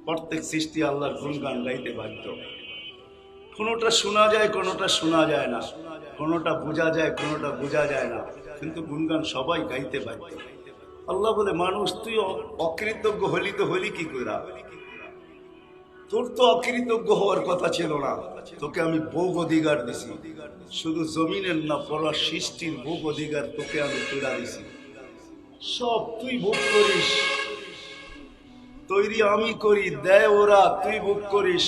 প্রত্যেক সৃষ্টি আল্লাহর গুণগান গাইতে বাধ্য। কোনোটা শোনা যায়, কোনোটা শোনা যায় না, কোনোটা বোঝা যায়, কোনোটা বোঝা যায় না, কিন্তু গুণগান সবাই গাইতে বাধ্য। আল্লাহ বলে, মানুষ তুই অকৃতজ্ঞ হলি তো হলি কি কইরা? তোর তো অকৃতজ্ঞ হওয়ার কথা ছিল না। তোকে আমি ভোগ অধিকার দিছি, শুধু জমিনের না, পুরো সৃষ্টির ভোগ অধিকার তোকে আমি তুলে দিছি। সব তুই ভোগ করিস, তৈরি আমি করি, দেয় ওরা, তুই ভোগ করিস।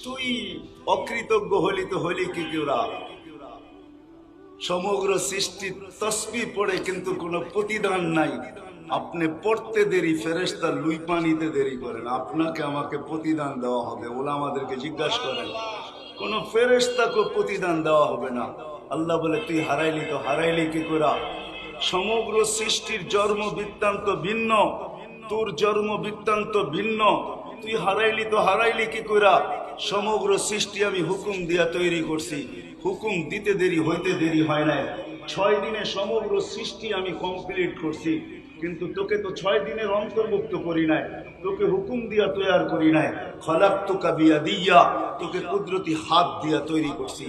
তুই অকৃতজ্ঞ হলি তো হলি কি ওরা? সমগ্র সৃষ্টি তসবিহ পড়ে কিন্তু কোনো প্রতিদান নাই। আপনি পড়তে দেরি, ফেরেশতা লুই পানিতে দেরি করেন, আপনাকে আমাকে প্রতিদান দেওয়া হবে। ওলামাদেরকে জিজ্ঞাসা করেন, কোন ফেরেশতাকে প্রতিদান দেওয়া হবে না। আল্লাহ বলে, তুই হারাইলি তো হারাইলি কি করে? সমগ্র সৃষ্টির জন্ম বৃত্তান্ত ভিন্ন, তোর জন্ম বৃত্তান্ত ভিন্ন। তুই হারাইলি তো হারাইলি কি করে? সমগ্র সৃষ্টি আমি হুকুম দিয়া তৈরি করছি, হুকুম দিতে দেরি হইতে দেরি হয় নাই। 6 দিনে সমগ্র সৃষ্টি আমি কমপ্লিট করছি, কিন্তু তোকে তো 6 দিনের অন্তর্ভুক্ত করি নাই, তোকে হুকুম দিয়া তৈরি করি নাই। খলাকতুকা বিয়াদিয়া, তোকে কুদরতি হাত দিয়া তৈরি করছি।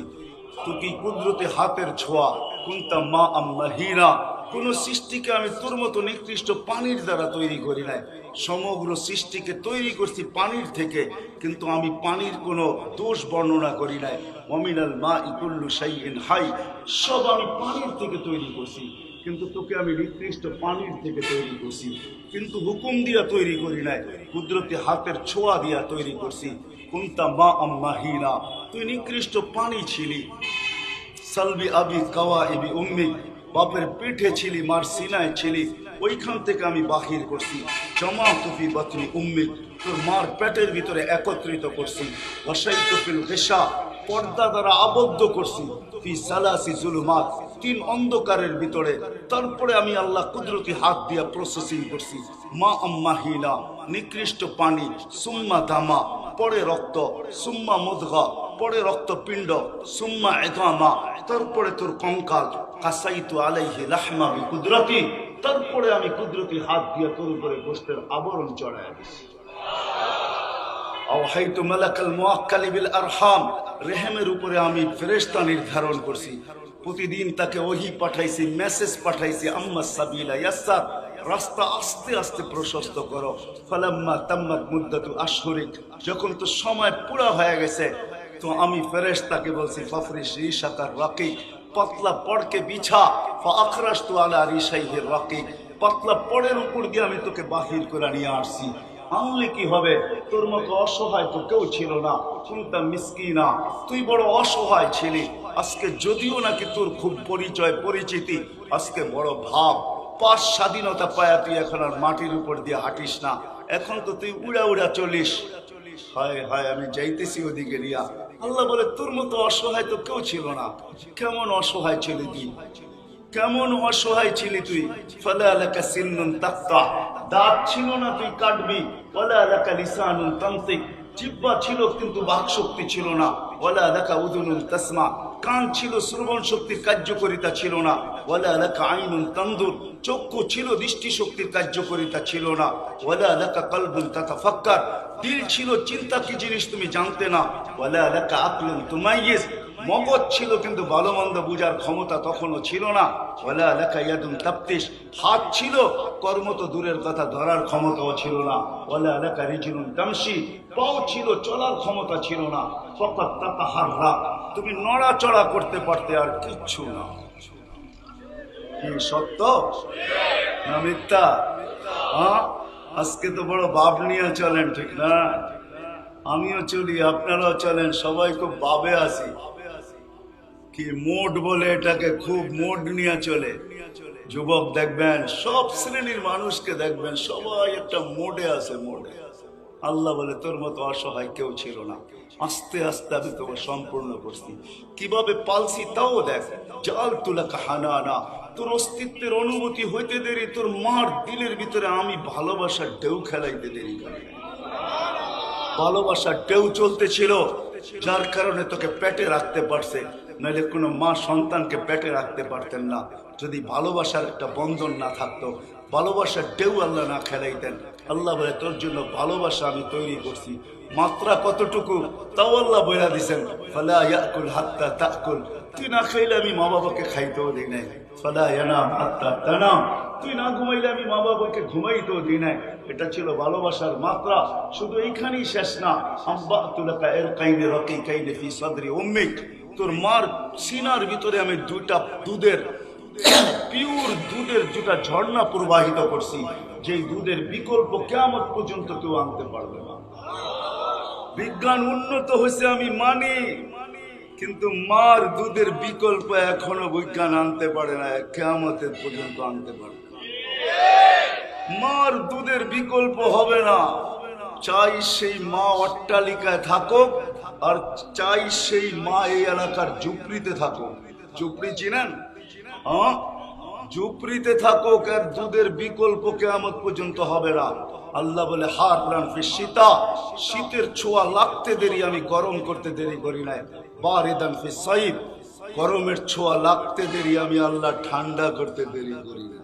তুই কুদরতি হাতের ছোঁয়া। কুনতা মা আম্মাহিরা, কোন সৃষ্টিকে আমি তোর মতো নিকৃষ্ট পানির দ্বারা তৈরি করি নাই। সমগ্র সৃষ্টিকে তৈরি করছি পানির থেকে, কিন্তু আমি পানির কোনো দোষ বর্ণনা করি নাই। ওয়ামিনাল মাই কুল্লু শাইইন হাই, সব আমি পানির থেকে তৈরি করছি, কিন্তু তোকে আমি নিকৃষ্ট পানির থেকে তৈরি করছি, কিন্তু হুকুম দিয়া তৈরি করি নাই, কুদরতি হাতের ছোঁয়া দিয়া তৈরি করছি। কুনতা মা আম্মাহিনা, তুই নিকৃষ্ট পানি ছিলি। সালবি আবি কাওয়াইবি উম্মি, বাপের পিঠে ছিলি, মার সিনায় ছিলি, ওইখান থেকে আমি বাহির করছি। জমা তুফি বাতনি উম্মি, তোর মার পেটের ভিতরে একত্রিত করছি। ওয়াসাইতু ফিল গিশা, পর্দা দ্বারা আবদ্ধ করছি। ফি সালাসি জুলুমাত, 3 অন্ধকারের ভিতরে। তারপরে আমি আল্লাহ কুদরতি হাত দিয়া প্রসেসিং করছি। মা আম্মাহিনা, নিকৃষ্ট পানি। সুম্মা দামা, পরে রক্ত। সুম্মা মুদগা, পরে রক্তপিণ্ড। সুম্মা ইদামা, তারপরে তোর কঙ্কাল। কাসাইতু আলাইহি লাহমা বিকুদরতি, তারপরে আমি কুদরতি হাত দিয়ে তোর উপরে গোশতের আবরণ চড়ায় দিছি। আওহাইতু মালাকাল মুআক্কালি বিল আরহাম, রেহেমের উপরে আমি ফেরেশতা নির্ধারণ করছি। প্রতিদিন তাকে ওহী পাঠাইছি, মেসেজ পাঠাইছি। আম্মা সাবিলা ইয়াসসার, রাস্তা আস্তে আস্তে প্রশস্ত করো। ফালাম্মা তাম্মাত মুদ্দাতু আশহুরিক, যখন তো সময় পুরা হয়ে গেছে, তো আমি ফেরেশতাকে বলছি ফাফরিশ রিশাতার রাকিক, পাতলা পড়কে বিছা। ফাআখরাজতু আলা রিশাইহির রাকিক, পাতলা পড়ের উপর দিয়ে আমি তোকে বাহির করে নিয়ে আসছি। আনলে কি হবে? তোর মতো অসহায় তো কেউ ছিল না। কুনতা মিসকিনা, তুই বড় অসহায় ছিলি। আজকে যদিও নাকি তোর খুব পরিচয় পরিচিতি, আজকে বড় ভাব পাস স্বাধীনতা পায়া তুই এখন আর মাটির উপর দিয়ে হাঁটিস না, এখন তো তুই উড়া উড়া চলিস। হায় হায়, আমি যাইতেছি ওদিকে রিয়া। আল্লাহ বলে, তোর মতো অসহায় তো কেউ ছিল না। কেমন অসহায় ছিলি তুই, কেমন অসহায় ছিলি তুই। ফালা লাকা সিন্নুন তাক্তা, দাঁত ছিল না তুই কাটবি। ওয়ালা লাকা লিসানুন তানতিক, জিহ্বা ছিল কিন্তু বাক শক্তি ছিল না। ওয়ালা লাকা উযুনুন তাসমা, কান ছিল, শ্রবণ শক্তির কার্যকারিতা ছিল না। ওয়ালা লাকা আইনুন তানদুর, চক্ষু ছিল, দৃষ্টি শক্তির কার্যকারিতা ছিল না। ওয়ালা লাকা কলবুন তাতাফাক্কার, দিল ছিল, চিন্তা কি জিনিস তুমি জানতে না। ওয়ালা লাকা আকলুন তুমাইয়িজ, মগজ ছিল কিন্তু ভালো মন্দ বুঝার ক্ষমতা তখনও ছিল না। ওয়ালা লাকা ইয়াদুন তাফতিশ, হাত ছিল, কর্ম তো দূরের কথা, ধরার ক্ষমতাও ছিল না। ওয়ালা লাকা রিজলুন তামশি, পাও ছিল, চলার ক্ষমতা ছিল না। ফাকাত তাতাহাররা, তুমি নড়াচড়া করতে পারতে, আর কিচ্ছু না। কি সত্য না মিথ্যা? হ্যাঁ, আজকে তো বড় ভাব নিয়ে চলেন, ঠিক না? আমিও চলি, আপনারাও চলেন, সবাই খুব ভাবে আসি। কি মোড বলে এটাকে, খুব মোড নিয়ে চলে। যুবক দেখবেন, সব শ্রেণীর মানুষকে দেখবেন, সবাই একটা মোডে আছে, মোডে। আল্লাহ বলে, তোর মতো অসহায় কেউ ছিল না। আস্তে আস্তে আমি তোমার সম্পূর্ণ করছি। কিভাবে পালছি তাও দেখ। জাল তুলা কাহানা, তোর অস্তিত্বের অনুভূতি হইতে দেরি, তোর মার দিলের ভিতরে আমি ভালোবাসার ঢেউ খেলাইতে দেরি করি। ভালোবাসার ঢেউ চলতেছিল, যার কারণে তোকে পেটে রাখতে পারছে। নাহলে কোনো মা সন্তানকে পেটে রাখতে পারতেন না, যদি ভালোবাসার একটা বন্ধন না থাকতো, ভালোবাসার ঢেউ আল্লাহ না খেলাইতেন। আল্লাহ বলে তোর জন্য ভালোবাসা আমি তৈরি করছি, মাত্রা কতটুকু তাও আল্লাহ বলে দিছেন, ফালা ইয়াকুল হাত্তা তাকুল, তুই না খাইলে আমি মা বাবাকে খাইতেও দিই নাই, ফালা ইয়ানাম হাত্তা তানাম, তুই না ঘুমাইলে আমি মা বাবাকে ঘুমাইতেও দিই নাই। এটা ছিল ভালোবাসার মাত্রা। শুধু এইখানেই শেষ না, আম্বাতুলাকা ইরকাইনি রাকিকাইনি ফি সাদরি উম্মিক, তোর মার সিনার ভিতরে আমি দুইটা দুধের পিওর দুধের দুটা ঝর্ণা প্রবাহিত করছি, যেই দুধের বিকল্প কিয়ামত পর্যন্ত কেউ আনতে পারবে না। বিজ্ঞান উন্নত হয়েছে আমি মানি, কিন্তু মার দুধের বিকল্প এখনো বিজ্ঞান আনতে পারে না, কিয়ামতের পর্যন্ত আনতে পারবে না। মার দুধের বিকল্প হবে না। চাই সেই মা অট্টালিকায় থাকুক, আর চাই সেই মা এই এলাকার ঝুপড়িতে থাকুক। ঝুপড়ি চিনেন? হ্যাঁ, ঝুপড়িতে থাকুক, আর দুধের বিকল্প কিয়ামত পর্যন্ত হবে না। আল্লাহ বলে হার প্রাণ ফি শীতা, শীতের ছোঁয়া লাগতে দেরি আমি গরম করতে দেরি করি নাই। বারিদান ফি সাইব, গরমের ছোঁয়া লাগতে দেরি আমি আল্লাহ ঠান্ডা করতে দেরি করি না।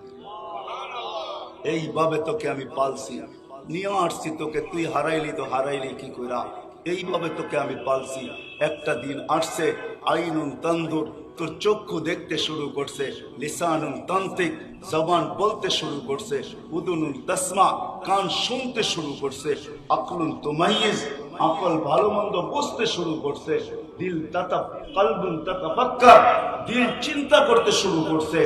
এইভাবে তোকে আমি পালছি, নিয়ে আসছি তোকে, তুই হারাইলি তো হারাইলি কি কইরা, এইভাবে তোকে আমি পালছি। একটা দিন আসছে আইনুন তানদুর, তোর চক্ষু দেখতে শুরু করছে, লিসানুন তান্তিক, জবান বলতে শুরু করছে, উদুনুন তাসমা, কান শুনতে শুরু করছে, আকলুন তুমাইয়িজ, আকল ভালো মন্দ বুঝতে শুরু করছে, দিল কলবুন তাতাফাক্কার, দিল চিন্তা করতে শুরু করছে,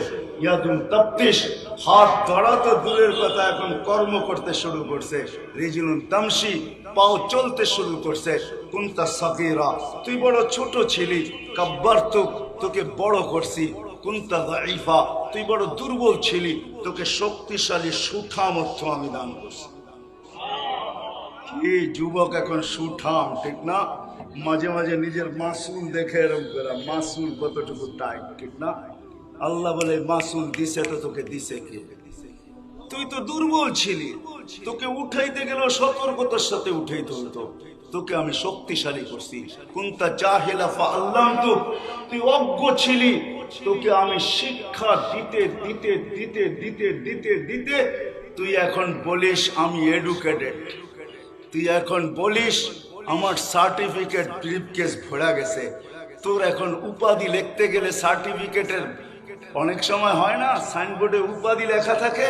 ইয়াদুন তাফতিশ, হাত ধরা তো দূরের কথা এখন কর্ম করতে শুরু করছে, রিজলুন তামশি, পাও চলতে শুরু করছে, কুনতা সাগীরা, তুই বড় ছোট ছিলি, কাব্বারতুক, তোকে বড় করছি, কুনতা যায়ীফা, তুই বড় দুর্বল ছিলি, তোকে শক্তিশালী সুঠামত্ব আমি দান করছি। কি যুবক এখন সুঠাম, ঠিক না? মাঝে মাঝে নিজের মাসুল দেখে এরকম করা, মাসুল কতটুকু টাইট, ঠিক না? আল্লাহ বলে মাসুল দিছে তো তোকে দিছে কে? তুই তো দুর্বল ছিলি, তোকে উঠাইতে গেল সতর্কতার সাথে উঠাইতে হতো, তোকে আমি শক্তিশালী করছি। কুনতা জাহিলা ফাআল্লামতুক, তুই অজ্ঞ ছিলি, তোকে আমি শিক্ষা দিতে দিতে দিতে দিতে দিতে দিতে তুই এখন বলিস আমি এডুকেটেড, তুই এখন বলিস আমার সার্টিফিকেট ব্রিফকেস ভরা গেছে। তোর এখন উপাধি লিখতে গেলে সার্টিফিকেটের অনেক সময় হয় না, সাইনবোর্ডে উপাধি লেখা থাকে,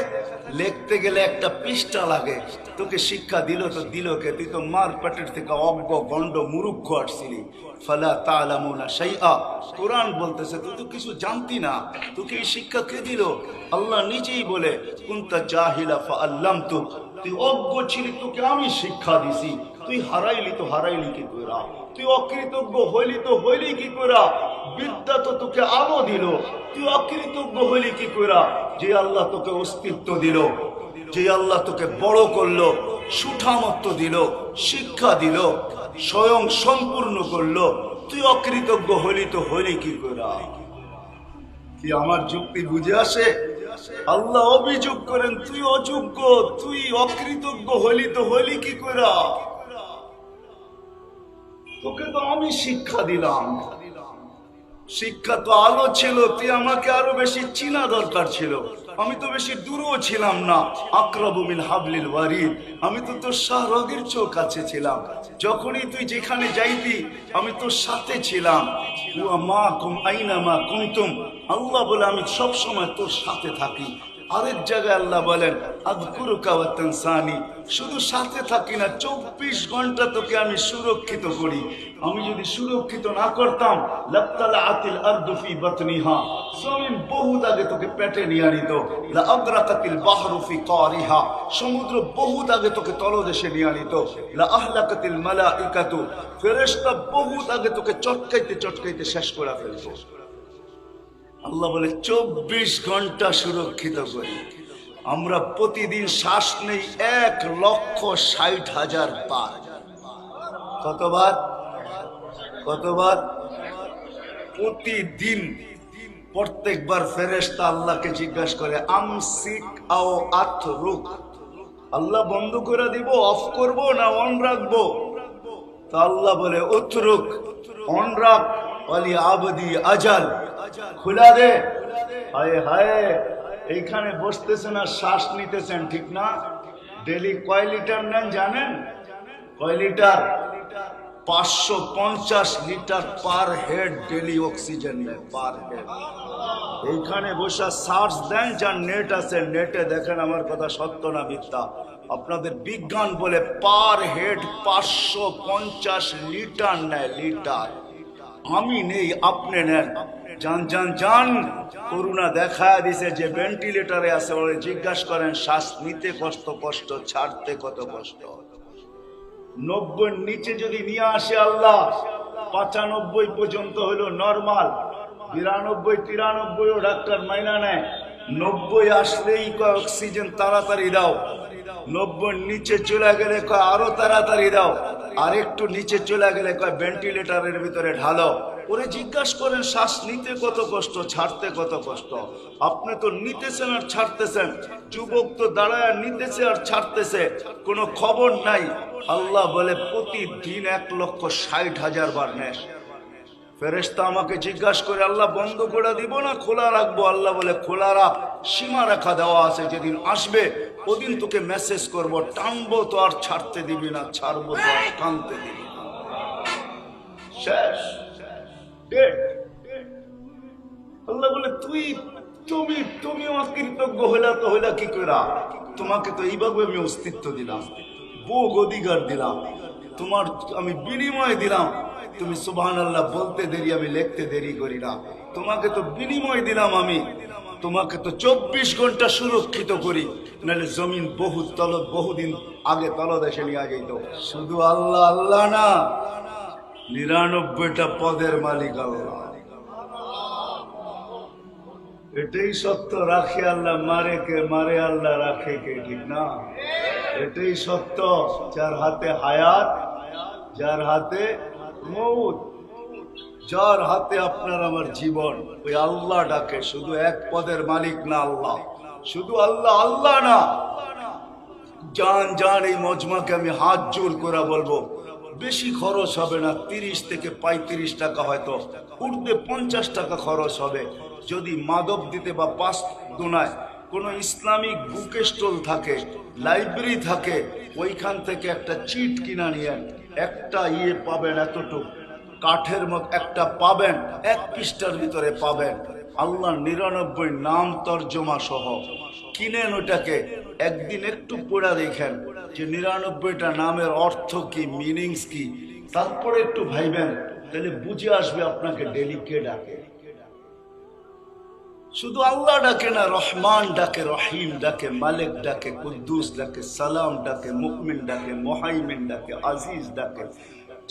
লিখতে গেলে একটা পৃষ্ঠা লাগে। তোকে শিক্ষা দিল তো দিল কে? তুই তো মার পেটের থেকে অজ্ঞ গণ্ড মুরুক্ষ আসছিলি। ফালা তা'লামুনা শাইআ, কোরআন বলতেছে তুই তো কিছু জানতি না, তোকে এই শিক্ষা কে দিল? আল্লাহ নিজেই বলে কুনতা জাহিলা ফাআল্লামতুক, তুই অজ্ঞ ছিলি, তোকে আমি শিক্ষা দিছি। তুই হারাইলি তো হারাইলি কি কইরা? তুই অকৃতজ্ঞ হইলি তো হইলি কি কইরা? বিদ্যা তো তোকে আলো দিল, তুই অকৃতজ্ঞ হইলি কি কইরা? যে আল্লাহ তোকে অস্তিত্ব দিল, যে আল্লাহ তোকে বড় করলো, সুঠামত্ব দিল, শিক্ষা দিল, স্বয়ং সম্পূর্ণ করলো, তুই অকৃতজ্ঞ হইলি তো হইলি কি কইরা? কি আমার যুক্তি বুঝে আসে? আল্লাহ অভিযোগ করেন তুই অযোগ্য, তুই অকৃতজ্ঞ হইলি তো হইলি কি কইরা? তোকে তো আমি শিক্ষা দিলাম, শিক্ষা তো আলো ছিল, তুই আমাকে আরো বেশি চিনা দরকার ছিল। আমি তো বেশি দূরও ছিলাম না, আকরাবু মিন হাবলিল ওয়ারিদ, আমি তো তোর শাহরগের চোখ কাছে ছিলাম। যখনই তুই যেখানে যাইতি আমি তোর সাথে ছিলাম। ওয়া মাকুম আইনামা কুনতুম, আল্লাহ বলে আমি সব সময় তোর সাথে থাকি। আরেক জায়গায় আল্লাহ বলেন আযকুরুকা ওয়া তানসানি, শুধু সাথে থাকি না, 24 ঘন্টা তোকে আমি সুরক্ষিত করি। আমি যদি সুরক্ষিত না করতাম লাত্তালাআতিল আরদু ফি বাতনিহা, জমিন বহুত আগে তোকে পেটে নিয়ে নিত। লা আগরাকাতিল বাহরু ফি কারিহা, সমুদ্র বহুত আগে তোকে তলদেশে নিয়ে নিত। লা আহলাকাতিল মালাইকাতু, ফেরেশতা বহুত আগে তোকে চটকাইতে চটকাইতে শেষ করে ফেলতো। আল্লাহ বলে 24 ঘন্টা সুরক্ষিত করি। আমরা প্রতিদিন শ্বাস নেই 1,60,000 বার। কতবার? কতবার? প্রতিদিন। প্রত্যেকবার ফেরেশতা আল্লাহকে জিজ্ঞাসা করে আমসিক আও আতরুক, আল্লাহ বন্ধ করে দিব, অফ করব না অন রাখবো? তো আল্লাহ বলে উতরুক, অন রাখ, ওয়ালি আবদি আজাল, খুলা দে। হায় হায়, এইখানে বসতেছেন আর শ্বাস নিতেছেন, ঠিক না? ডেলি কয় লিটার নেন জানেন? কয় litre? 550 litre per head daily oxygen নেয় পার হেড। এইখানে বসে সার্চ দেন, যার নেট আছে নেটে দেখেন আমার কথা সত্য না মিথ্যা। আপনাদের বিজ্ঞান বলে পার হেড 550 লিটার নেয়, লিটার। আমি নেই, আপনি নেন। যান যান যান, করোনা দেখা দিছে যে ভেন্টিলেটরে আছে, ওরে জিজ্ঞাসা করেন শ্বাস নিতে কষ্ট, ছাড়তে কত কষ্ট। 90 নিচে যদি নিয়ে আসে আল্লাহ, 95 পর্যন্ত হলো নরমাল, 92 93 ডাক্তার মাইনা নেয়। 90 আসলেই কয় অক্সিজেন তাড়াতাড়ি দাও, 90 নিচে চলে গেলে কয় আরো তাড়াতাড়ি দাও, আর একটু নিচে চলে গেলে কয় ভেন্টিলেটরের ভিতরে ঢালো। ওরে জিজ্ঞাসা করেন শ্বাস নিতে কত কষ্ট, ছাড়তে কত কষ্ট। আপনি তো নিতেছেন আর ছাড়তেছেন, যুবক তো দাঁড়ায় নিতেছে আর ছাড়তেছে, কোনো খবর নাই। আল্লাহ বলে প্রতিদিন 1,60,000 বার নেশ। ফেরেশতা আমাকে জিজ্ঞাসা করে আল্লাহ বন্ধ করে দিব না খোলা রাখবো? আল্লাহ বলে খোলা রাখ, সীমা রেখা দেওয়া আছে, যেদিন আসবে ওদিন তোকে মেসেজ করব, টানবো তো আর ছাড়তে দিবি না, ছাড়বো তো আর টানতে দিবি না। শেষ। আল্লাহ বলে তুমি অকৃতজ্ঞ হইলা তো হইলা কি করে? তোমাকে তো এইভাবে আমি অস্তিত্ব দিলাম, ভোগ অধিকার দিলাম, তোমার আমি বিনিময় দিলাম। তুমি সুবহানাল্লাহ বলতে দেরি, আমি লিখতে দেরি করি না। তোমাকে তো বিনিময় দিলাম আমি, তোমাকে তো 24 ঘন্টা সুরক্ষিত করি, নাহলে জমিন বহুদিন আগে তলদেশে নিয়ে যেত। শুধু আল্লাহ আল্লাহ না, 99টা পদের মালিক আল্লাহ। এটাই সত্য। রাখে আল্লাহ, মারে কে? মারে আল্লাহ, রাখে কে? ঠিক না? এটাই সত্য। যার হাতে হায়াত, যার হাতে মউত, যার হাতে আপনার আমার জীবন, ওই আল্লাহ ডাকে। শুধু এক পদের মালিক না আল্লাহ, শুধু আল্লাহ আল্লাহ না। জান জান এই মজমাকে আমি হাত জোর করে বলবো, বেশি খরচ হবে না, 30 থেকে 35 টাকা, হয়তো উর্দে 50 টাকা খরচ হবে। যদি মাদক দিতে বা 5 দোনায় কোনো ইসলামিক বুক স্টল থাকে, লাইব্রেরি থাকে, ওইখান থেকে একটা চিট কিনা নিয়ে একটা পাবেন, এতটুক কাঠের মতো একটা পাবেন, 1 পৃষ্ঠার ভিতরে পাবেন আল্লাহর 99 নাম তর্জমা সহ। কিনেন ওটাকে, একদিন একটু পড়া দেখেন যে 99টা নামের অর্থ কি, মিনিংস কি, তারপরে একটু ভাইবেন, তাহলে বুঝে আসবে আপনাকে ডেলি কে ডাকে। শুধু আল্লাহ ডাকে না, রহমান ডাকে, রহিম ডাকে, মালিক ডাকে, কুদ্দুস ডাকে, সালাম ডাকে, মুকমিন ডাকে, মুহাইমিন ডাকে, আজিজ ডাকে,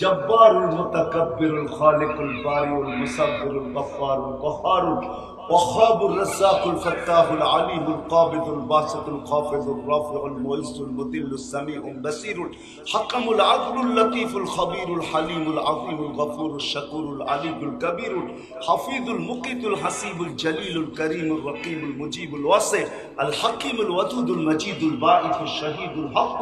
জব্বারুল মুতাকাব্বিরুল খালিকুল বারিউল মুসাব্বিরুল গফফারুল কহারুল وخاب الرزاق الفتاح العليم القابض الباسط الخافض الرافع المعز المذل السميع البصير الحكم العدل اللطيف الخبير الحليم العظيم الغفور الشكور العلي الكبير الحفيظ المقيت الحسيب الجليل الكريم الرقيب المجيب الواسع الحكيم الودود المجيد الباعث الشهيد الحق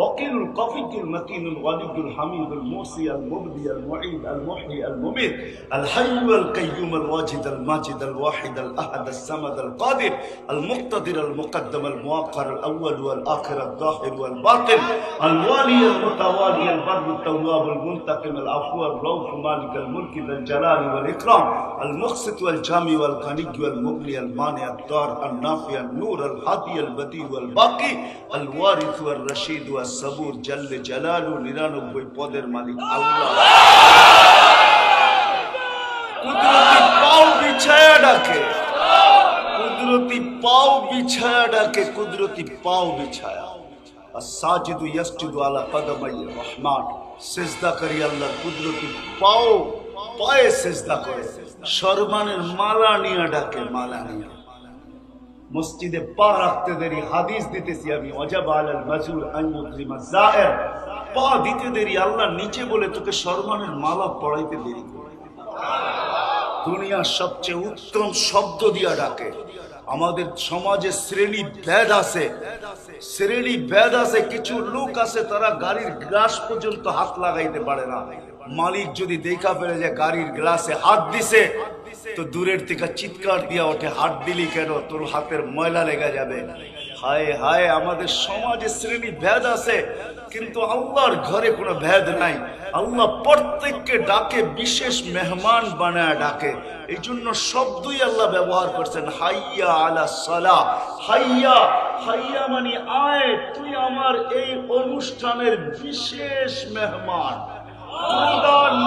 وكيل القفي المتين الغني الحميد الموصي المبدي المعيد المحيي المميت الحي والقيوم الواجد الماجد الواحد الأحد الصمد القادر المقتدر المقدم المؤخر الأول والآخر الظاهر والباطن الوالي المتوالي البر التواب المنتقم العفو الرؤوف مالك الملك ذا الجلال والإكرام المقسط والجامي والغني والمغني المانع الضار النافع النور الهادي البديع والباقي الوارث والرشيد والصبور جل جلاله 99 পদের মালিক আল্লাহ। কুদরতি পাও বিছায়া ডাকে, কুদরতি পাও বিছায়া ডাকে, কুদরতি পাও বিছায়া। as-sajidu yasjudu ala qadamay rahman, সিজদা করি আল্লাহর কুদরতি পাও, পায়ে সিজদা করে। শরমানের মালা নিয়ে ডাকে, মালা নিয়ে। মসজিদে পা রাখতে দেরি, হাদিস দিতেছি আমি, ওয়াজাবা আলাল মাজুর আন ইউকরিমা যায়ের, পা দিতে দেরি আল্লাহ নিচে বলে তোকে শরমানের মালা পড়াইতে দেরি করে। দুনিয়ার সবচেয়ে উত্তম শব্দ দিয়া ডাকে। আমাদের সমাজে শ্রেণী ভেদ আছে, শ্রেণী ভেদ আছে। কিছু লোক আছে তারা গাড়ির গ্লাস পর্যন্ত হাত লাগাইতে পারে না। মালিক যদি দেখা ফেলে যে গাড়ির গ্লাসে হাত দিছে, তো দূরের থেকে চিৎকার দিয়া ওঠে, হাত দিলি কেন, তোর হাতের ময়লা লেগে যাবে। হায় হায়, আমাদের সমাজে শ্রেণী ভেদ আছে, কিন্তু আল্লাহর ঘরে কোনো ভেদ নাই। আল্লাহ প্রত্যেককে ডাকে, বিশেষ মেহমান বানায় ডাকে। এই জন্য শব্দই আল্লাহ ব্যবহার করছেন, হাইয়া আলা সালাহ। হাইয়া, হাইয়া মানে আয়, তুই আমার এই অনুষ্ঠানের বিশেষ মেহমান,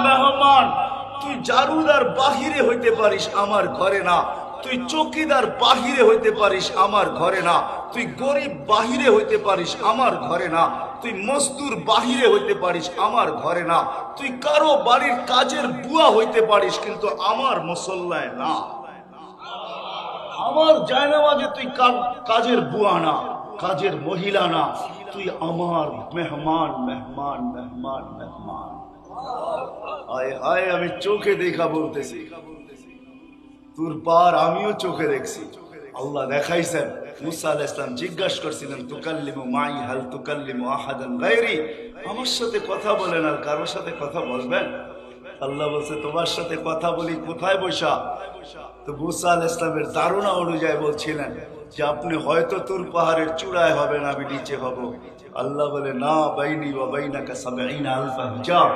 মেহমান। তুই জারুদার বাহিরে হইতে পারিস, আমার ঘরে না। তুই চৌকিদার বাহিরে হইতে পারিস, আমার ঘরে না। তুই গরিব বাহিরে হইতে পারিস, আমার ঘরে না। তুই মজদুর বাহিরে হইতে পারিস, আমার ঘরে না। তুই কারো বাড়ির কাজের বুয়া হইতে পারিস, কিন্তু আমার মুসল্লায় না। আমার জায়নামাজে তুই কাজের বুয়া না, কাজের মহিলা না। তুই আমার মেহমান, মেহমান, মেহমান, মেহমান। আয় হায়, আমি চোখে দেখা বলতেছি, তোর পার আমিও চোখে দেখছি। আল্লাহ দেখাইছেন, মুসা আলাইহিস সালাম জিজ্ঞাসা করছিলেন, তুকাল্লিমু মাই হাল তুকাল্লিমু আহাদান গায়রি, আমার সাথে কথা বলেন আর কারোর সাথে কথা বলবেন? আল্লাহ বলছে, তোমার সাথে কথা বলি কোথায় বসা? তো মুসা আলাইহিস সালামের ধারণা অনুযায়ী বলছিলেন যে আপনি হয়তো তুর পাহাড়ের চূড়ায় হবেন, আমি নিচে হব। আল্লাহ বলে, না, বাইনি ওয়া বাইনাকা সাবঈনা আলফা হিজাব,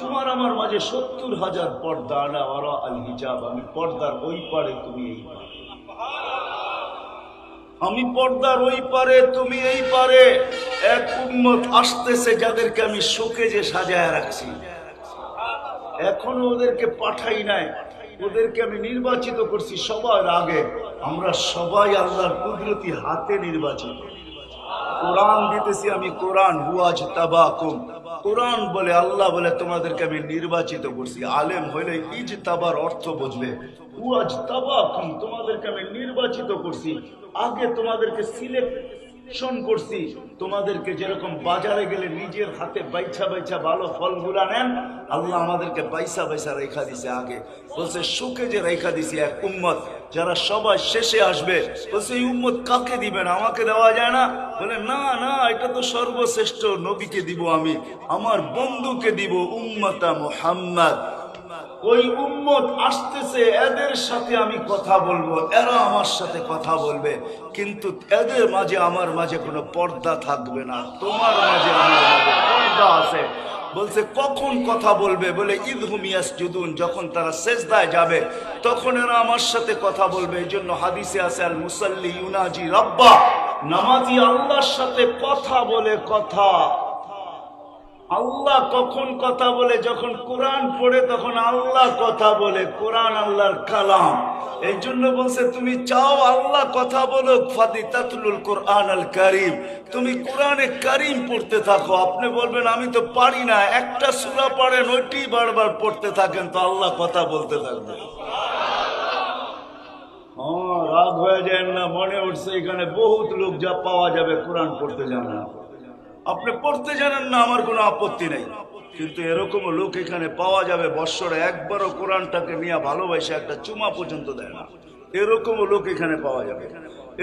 তোমার আমার মাঝে ৭০,০০০ পর্দা, আলা ওয়ারা আল হিজাব, আমি পর্দার ওই পারে, তুমি এই পারে। আমি পর্দার ওই পারে, তুমি এই পারে। এক উম্মত আসতেছে যাদেরকে আমি শোকেজে সাজায় রাখছি, এখনো ওদেরকে পাঠাই নাই, ওদেরকে আমি নির্বাচিত করছি সবার আগে। আমরা সবাই আল্লাহর কুদরতি হাতে নির্বাচিত। কোরআন দিতেছি আমি, কোরআন হুয়াজ তাবাকুম, কোরআন বলে, আল্লাহ বলে তোমাদেরকে আমি নির্বাচিত করছি। আলেম হইলে ইজ তাবার অর্থ বুঝবে। হুয়াজ তাবাকুম, তোমাদেরকে আমি নির্বাচিত করছি, আগে তোমাদেরকে সিলেকশন করছি। তোমাদেরকে যেরকম বাজারে গেলে নিজের হাতে বাইছা বাইছা ভালো ফলগুলা নেন, আল্লাহ আমাদেরকে বাইসা বাইসা রেখা দিছে আগে। বলছে সুখে যে রেখা দিছে এক উম্মত, যারা সবাই শেষে আসবে। বলছে এই উম্মত কাকে দিবেন, আমাকে দেওয়া যায় না? বলে, না না, এটা তো সর্বশ্রেষ্ঠ নবীকে দিব আমি, আমার বন্ধুকে দিব, উম্মতা মুহাম্মদ। ওই উম্মত আসতেছে, এদের সাথে আমি কথা বলবো, এরা আমার সাথে কথা বলবে, কিন্তু এদের মাঝে আমার মাঝে কোনো পর্দা থাকবে না। তোমার মাঝে আমার মাঝে পর্দা আছে। বলছে কখন কথা বলবে? বলে ইদহুম ইয়াসজুদুন, যখন তারা সেজদায় যাবে তখন এরা আমার সাথে কথা বলবে। এই জন্য হাদিসে আছে, আল মুসাল্লি ইউনাজি রাব্বা, নামাজি আল্লাহর সাথে কথা বলে। কথা আল্লাহ কখন কথা বলে? যখন কোরআন পড়ে তখন আল্লাহ কথা বলে। কোরআন আল্লাহর কালাম। এই জন্য বলছে, তুমি চাও আল্লাহ কথা বলো, ফাদিতাতুল কোরআন আল কারীম, তুমি কোরআনে কারীম পড়তে থাকো। আপনি বলবেন আমি তো পারি না, একটা সূরা পড়েন, ওইটি বারবার পড়তে থাকেন, তো আল্লাহ কথা বলতে থাকবে। হ্যাঁ, রাগ হয়ে যায় না? মনে উঠছে এখানে বহুত লোক যা পাওয়া যাবে কোরআন পড়তে জানে না। আপনি পড়তে জানেন না, আমার কোনো আপত্তি নেই, কিন্তু এরকমও লোক এখানে পাওয়া যাবে বৎসরে একবারও কোরআনটাকে নিয়ে ভালোবাসে একটা চুমা পর্যন্ত দেয় না। এরকমও লোক এখানে পাওয়া যাবে।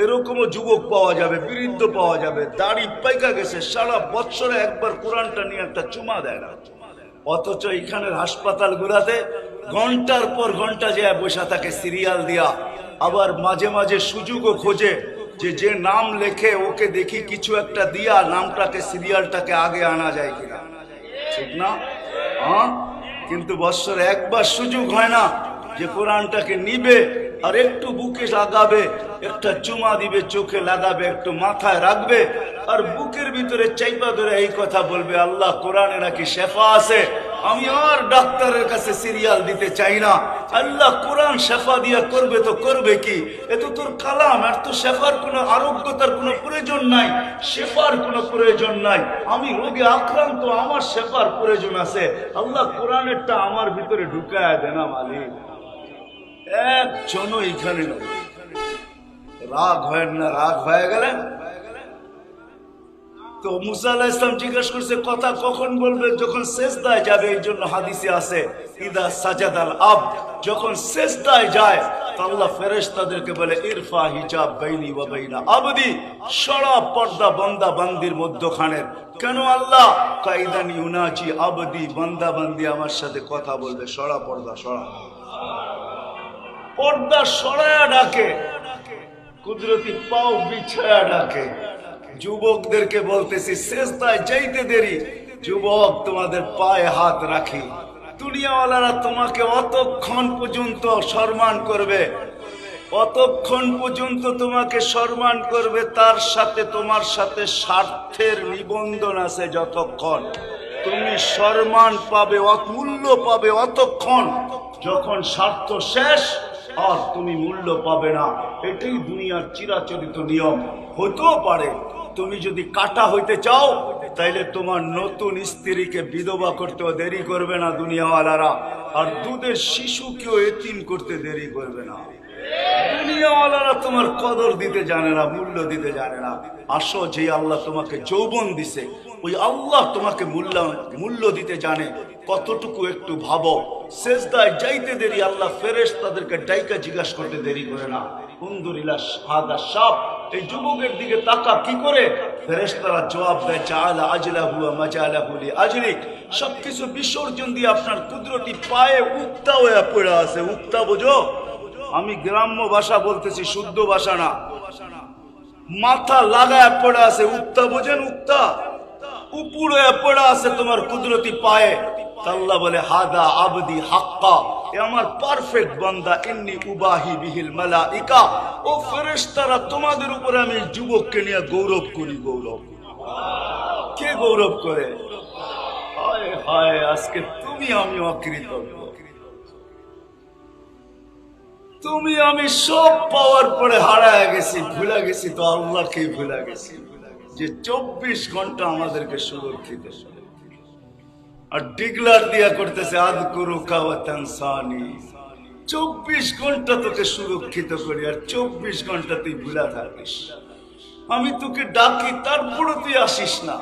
এরকমও যুবক পাওয়া যাবে, বৃদ্ধ পাওয়া যাবে, দাড়ি পাইকা গেছে, সারা বৎসরে একবার কোরআনটা নিয়ে একটা চুমা দেয় না। অথচ এখানের হাসপাতাল গুলাতে ঘন্টার পর ঘন্টা যায় বসে থাকে সিরিয়াল দিয়া। আবার মাঝে মাঝে সুযোগও খোঁজে যে নাম লেখে ওকে দেখি কিছু একটা দিয়া নামটাকে, সিরিয়ালটাকে আগে আনা যায় কিনা, ঠিক না? হ্যাঁ, কিন্তু বৎসরে একবার সুযোগ হয় না যে কোরআনটাকে নিবে আর একটু বুকে লাগাবে, একটা চুমা দিবে, চোখে লাগাবে, একটু মাথায় রাখবে, আর বুকের ভিতরে চাইপা ধরে এই কথা বলবে, আল্লাহ কোরআনে নাকি শেফা আছে, আমি আর ডাক্তারের কাছে সিরিয়াল দিতে চাই না। আল্লাহ কোরআন শেফা দিয়া করবে তো করবে কি? এ তো তোর কালাম, আর তো শেফার কোনো আরোগ্যতার কোনো প্রয়োজন নাই, শেফার কোনো প্রয়োজন নাই। আমি রোগে আক্রান্ত, আমার শেফার প্রয়োজন আছে। আল্লাহ কোরআনেরটা আমার ভিতরে ঢুকায় দেন না মালিক। একজনও এখানে নয়। রাগ হয় না? রাগ হয়ে গেলেন তো মুসা আলাইহিস সালাম জিজ্ঞাসা করছে কথা কখন বলবে? যখন সেজদায় যাবে। এই জন্য হাদিসে আছে, ইদা সাজাদাল আবদ, যখন সেজদায় যায় তো আল্লাহ ফেরেশতাদেরকে বলে, ইরফা হিজাব বাইনি ওয়া বাইনা আবদি, সরা পর্দা বান্দা বান্দির মধ্যখানের। কেন আল্লাহ? কাইদান ইউনাজি আবদি, বান্দা বান্দি আমার সাথে কথা বলবে, সরা পর্দা, সরা পর্দা সরায়া ডাকে। কুদরতি পাও বিছায়া ডাকে। যুবকদেরকে বলতেছি সেজদায় যাইতে দেরি, যুবক তোমাদের পায়ে হাত রাখি। দুনিয়াওয়ালারা তোমাকে অতক্ষণ পর্যন্ত সম্মান করবে, অতক্ষণ পর্যন্ত তোমাকে সম্মান করবে, তার সাথে তোমার সাথে স্বার্থের নিবন্ধন আছে। যতক্ষণ তুমি সম্মান পাবে, মূল্য পাবে, অতক্ষণ যখন স্বার্থ শেষ আর তুমি মূল্য পাবে না। এটাই দুনিয়ার চিরাচরিত নিয়ম। হতেও পারে তুমি যদি কাটা হইতে চাও, তাইলে তোমার নতুন স্ত্রীকে বিধবা করতেও দেরি করবে না দুনিয়াওয়ালারা, আর দুধের শিশুকেও এতিম করতে দেরি করবে না। দুনিয়াওয়ালারা তোমার কদর দিতে জানে না, মূল্য দিতে জানে না। আসো, যে আল্লাহ তোমাকে যৌবন দিছে, ওই আল্লাহ তোমাকে মূল্য দিতে জানে। কতটুকু একটু ভাবো। সেজদায় যাইতে দেরি, আল্লাহ ফেরেশতাদেরকে ডাইকা জিজ্ঞাসা করতে দেরি করে না। আলহামদুলিল্লাহ হাদা সাপ, এই যুবকের দিকে তাকা কি করে? ফেরেশতারা জবাব দেয়, জাআলা আজলাহু ওয়া মাজালাহু লিআজলিক। সবকিছু বিসর্জন দিয়ে আপনার কুদরতি পায়ে উক্তা হয়ে পড়ে আছে। উক্তা বোঝো? আমি গ্রাম্য ভাষা বলতেছি, শুদ্ধ ভাষা না। মাথা লাগায় পড়ে আছে, উক্তা বোঝেন? উক্তা উপরে পড়ে আছে তোমার কুদরতি পায়ে। আল্লাহ বলে, হাদা আবদি হাক্কা, এ আমার পারফেক্ট বান্দা। ইন্নী উবাহি বিহিল মালাইকা। ও ফেরেশতারা, তোমাদের উপরে আমি যুবককে নিয়ে গৌরব করি। গৌরব কে গৌরব করে? হায় হায়, আজকে তুমি আমি অকৃতজ্ঞ। তুমি আমি সব পাওয়ার পরে হারায় গেছি, ভুলে গেছি তো আল্লাহকে ভুলে গেছি, যে 24 ঘন্টা আমাদেরকে সুরক্ষিত। আর ডিগলার দিয়া করতেছে আযকুরুকা ওয়া তানসানি। 24 ঘন্টা তোকে সুরক্ষিত করি, আর 24 ঘন্টা তুই ভুলা থাকিস। আমি তোকে ডাকি, তারপরে তুই আসিস না।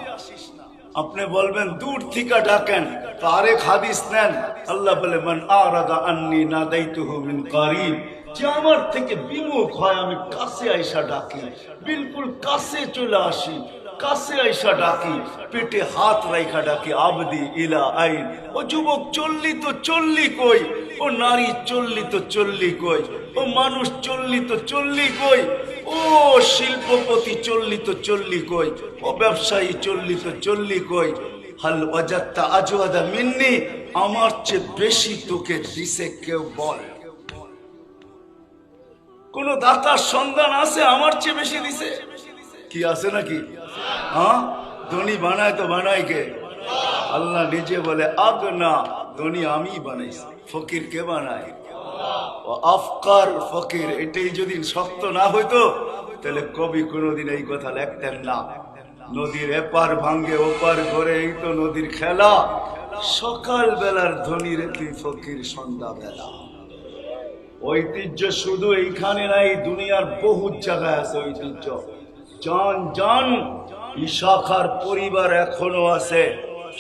আপনি বলবেন দূর থেকে ডাকেন, তো আরেক হাদিস নেন। আল্লাহ বলে, মান আরাদা আন্নি নাদাইতুহু মিন কারিব, যে আমার থেকে বিমুখ হয় আমি কাছে আইসা ডাকি, বিলকুল কাছে চলে আসি, কাছে আইসা ডাকি, পেটে হাত রাইখা ডাকি। আবদি ইলা আইন। ও যুবক চললি তো চললি কই? ও নারী চললি তো চললি কই? ও মানুষ চললি তো চললি কই? ও শিল্পপতি চললি তো চললি কই? ও ব্যবসায়ী চললি তো চললি কই? হাল ওয়াজাদতা আজওয়াদা মিন্নি, আমার চেয়ে বেশি তোকে দিছে কেউ? বল, কোন দাতার সন্ধান আছে আমার চেয়ে বেশি দিছে? কি আছে নাকি? হ্যাঁ, ধনী বানায় তো বানায় কে? আল্লাহ নিজে বলে, আগনা, ধনী আমি বানাইছি, ফকির কে বানায়? ও আফকার ফকির। এটাই যদি শক্ত না হইতো, তাহলে কবি কোনোদিন এই কথা লিখতেন না। নদীর এপার ভাঙ্গে ওপার করে, এই তো নদীর খেলা। সকাল বেলার ধনী রে তুই ফকির সন্ধ্যা বেলা। ঐতিহ্য শুধু এইখানে নাই, দুনিয়ার বহু জায়গায় আছে ঐতিহ্য। জান জান ইশাখার পরিবার এখনো আছে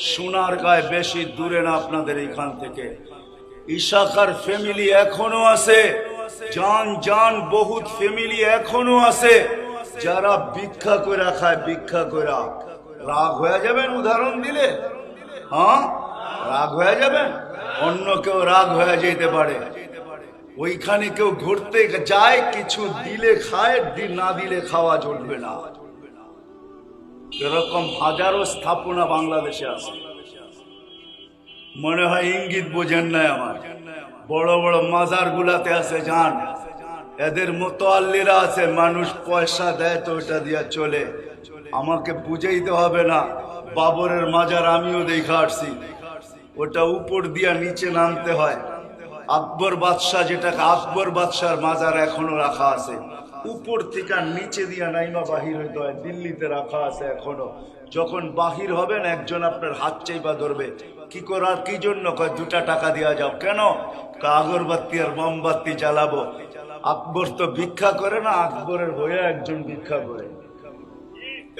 সোনারগাঁয়ে, বেশি দূরে না আপনাদের এখান থেকে। ইশাখার ফ্যামিলি এখনো আছে। জান জান বহুত ফ্যামিলি এখনো আছে, যারা ভিক্ষা করে খায়। ভিক্ষা করে রাগ হয়ে যাবেন উদাহরণ দিলে? হ্যাঁ, রাগ হয়ে যাবেন। অন্য কেউ রাগ হয়ে যেতে পারে। ওইখানে কেউ ঘুরতে যায়, কিছু দিলে খায়, না দিলে খাওয়া চলবে না। এরকম হাজারো স্থাপনা বাংলাদেশে আছে। মনে হয় ইঙ্গিত বোঝেন নাই আমার। বড় বড় মাজার গুলাতে আছে যান, এদের মোতাল্লিরা আছে, মানুষ পয়সা দেয় তো ওটা দিয়া চলে। আমাকে বুঝাইতে হবে না, বাবরের মাজার আমিও দেখা আসছি, ওটা উপর দিয়া নিচে নামতে হয়। আকবর বাদশাহ, যেটাকে আকবর বাদশার মাজার এখনো রাখা আছে, উপর থেকে নিচে দিয়া নাইমা বাহির হইতে হয়। দিল্লিতে রাখা আছে এখনো। যখন বাহির হবেন, একজন আপনার হাত চাইবা ধরবে। কি করার, কি জন্য? কয় 2 টাকা দিয়া যাও। কেন? আগরবাতি আর মোমবাতি জ্বালাবো। আকবর তো ভিক্ষা করে না, আকবরের হয়ে একজন ভিক্ষা করে।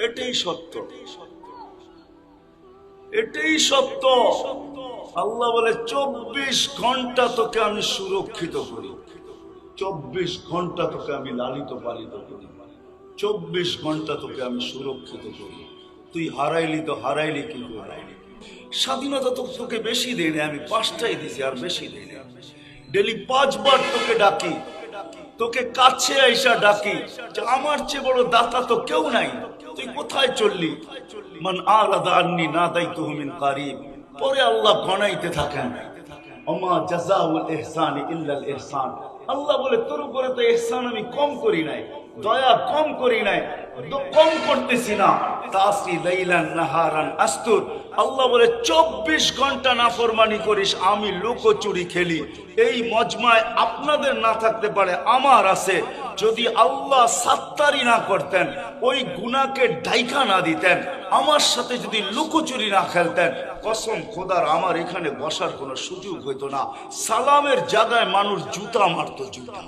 এটাই সত্য, এটাই সত্য। আল্লাহ বলে 24 ঘন্টা তোকে আমি সুরক্ষিত করি, 24 ঘন্টা তোকে আমি লালিত পালিত করি, 24 ঘন্টা তোকে আমি সুরক্ষিত করি। তুই হারাইলি তো হারাইলি কি করে? স্বাধীনতা তো তোকে বেশি দেয়নি, আমি 5টাই দিছি, আর বেশি দেয়নি। ডেলি 5 বার তোকে ডাকি, তোকে কাছে আইসা ডাকি যে আমার চেয়ে বড় দাতা তো কেউ নাই, তুই কোথায় চললি? মান আরাদা আন্নি নাদাইতুহু মিন কারিব। পরে আল্লাহ গণাইতে থাকেন, ওমা জাযাউল ইহসানি ইল্লাল ইহসান। আল্লাহ বলে তোর উপরে তো ইহসান আমি কম করি নাই, দয়া কম করি নাই, কম করতেছি না। তাসি লাইলান নাহারান আস্তুর। আল্লাহ বলে 24 ঘন্টা নাফরমানি করিস, আমি লুকোচুরি খেলি। এই মজমায় আপনাদের না থাকতে পারে, আমার আছে। যদি আল্লাহ সাত্তারি না করতেন, ওই গুনাহকে ঢাইকা না দিতেন, আমার সাথে যদি লুকোচুরি না খেলতেন, কসম খোদার আমার এখানে বসার কোনো সুযোগ হইতো না। সালামের জায়গায় মানুষ জুতা মারতো, জুতা।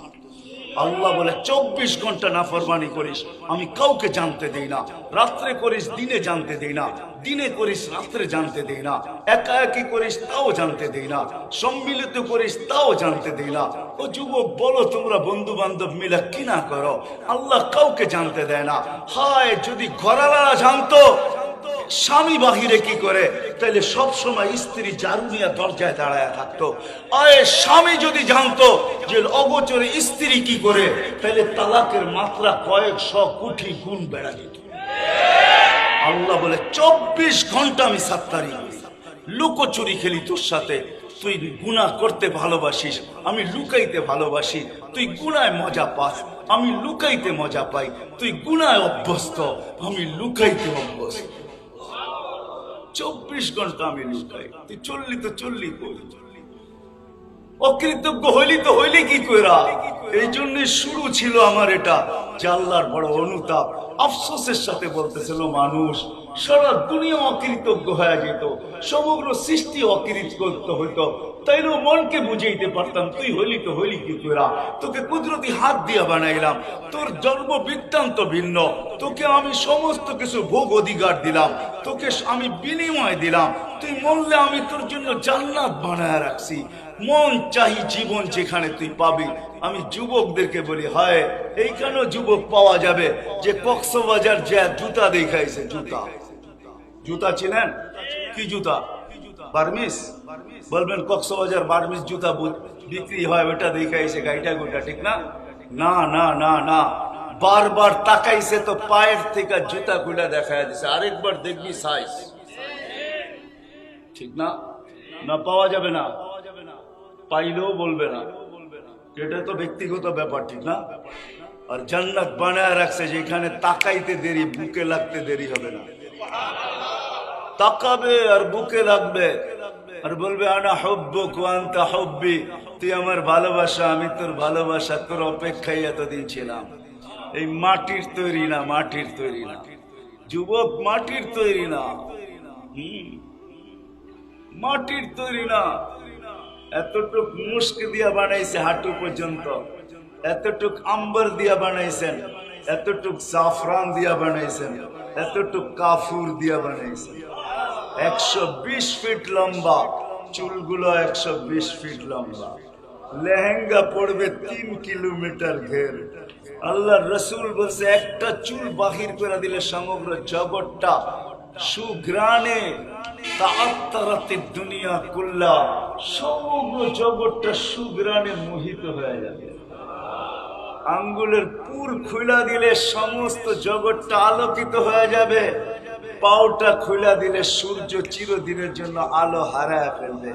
আল্লাহ বলে 24 ঘন্টা নাফরমানি করিস, আমি কাউকে জানতে দেই না। রাত্রে করিস, দিনে জানতে দেই না। দিনে করিস, রাত্রে জানতে দেই না। একা একই করিস, তাও জানতে দেই না। সম্মিলিত করিস, তাও জানতে দেই না। ও যুবক, বলো তোমরা বন্ধু বান্ধব মিলে কি না করো, আল্লাহ কাউকে জানতে দেয় না। হায় যদি ঘরালারা জানতো স্বামী বাহিরে কি করে, তাহলে সব সময় স্ত্রী ঝাড়ু নিয়ে দরজায় দাঁড়ায় থাকতো। আয় স্বামী যদি জানতো যে অগোচরে স্ত্রী কি করে, তাহলে তালাকের মাত্রা কয়েকশ কোটি গুণ বেড়া যেত। আল্লাহ বলে 24 ঘন্টা আমি সাত্তারি করি, লুকোচুরি খেলি তোর সাথে। তুই গুনাহ করতে ভালোবাসিস, আমি লুকাইতে ভালোবাসি। তুই গুনায় মজা পাস, আমি লুকাইতে মজা পাই। তুই গুনায় অভ্যস্ত, আমি লুকাইতে অভ্যস্ত। 24 ঘন্টা আমি লুকাই, তুই চললি তো চললি কই? অকৃতজ্ঞ হইলি তো হইলি কি কইরা? এই জন্য শুরু ছিল আমার এটা, যে আল্লাহর বড় অনুতাপ। আফসোসের সাথে বলতেছিল মানুষ, সারা দুনিয়া অকৃতজ্ঞ হয়ে যেত, সমগ্র সৃষ্টি অকৃতজ্ঞ হইতো। তাইলেও মনকে বুঝাইতে পারতাম, তুই হইলি তো হইলি কি কইরা? তোকে কুদরতি হাত দিয়া বানাইলাম, তোর জন্ম বৃত্তান্ত ভিন্ন, তোকে আমি সমস্ত কিছু ভোগ অধিকার দিলাম, তোকে আমি বিনিময় দিলাম। তুই মরলে আমি তোর জন্য জান্নাত বানায় রাখছি। মন চাহি জীবন যেখানে তুই পাবি। আমি যুবকদেরকে বলি, হায় এইখানেও যুবক পাওয়া যাবে যে কক্সবাজার যে জুতা দেখাইছে। জুতা, জুতা চিনেন? কি জুতা? বার্মিস। বলবেন কক্সবাজার বার্মিস জুতা বিক্রি হয়, ওটা দেখাইছে গাইটা গোটা, ঠিক না? না না না না, বারবার তাকাইছে তো পায়ের থেকে জুতা খুলে দেখায় দিছে, আরেকবার দেখবি সাইজ, ঠিক না? না পাওয়া যাবে না, পাইলেও বলবে না, এটা তো ব্যক্তিগত ব্যাপার, ঠিক না? আর জান্নাত বানায় রাখছে যেখানে তাকাইতে দেরি, বুকে লাগতে দেরি হবে না। তাকাবে আর বুকে লাগবে, আর বলবে আনা হুব্বুক ওয়া আনতা হুব্বি, তুই আমার ভালোবাসা, আমি তোর ভালোবাসা, তোর অপেক্ষায় এতদিন ছিলাম। এই মাটির তৈরি না, মাটির তৈরি না যুবক, মাটির তৈরি না, মাটির তৈরি না। এতটুক মুস্ক দিয়া বানাইছে হাঁটু পর্যন্ত, এতটুক আম্বর দিয়া বানাইছেন, এতটুক জাফরান দিয়া বানাইছেন, এতটুক কাফুর দিয়া বানাইছেন। 120 ফিট লম্বা, চুলগুলো 120 ফিট লম্বা, লেহেঙ্গা পড়বে 3 কিলোমিটার ঘের। আল্লাহ রসুল বলছে একটা চুল বাহির করে দিলে সমগ্র জগৎটা সুঘ্রাণে তাআত্তারাতিদ দুনিয়া কুল্লা, সমগ্র জগৎটা সুঘ্রাণে মোহিত হয়ে যাবে। আঙ্গুলের পুর খুলা দিলে সমস্ত জগৎটা আলোকিত হয়ে যাবে। পাওটা খুলা দিলে সূর্য চিরদিনের জন্য আলো হারায় ফেলবে।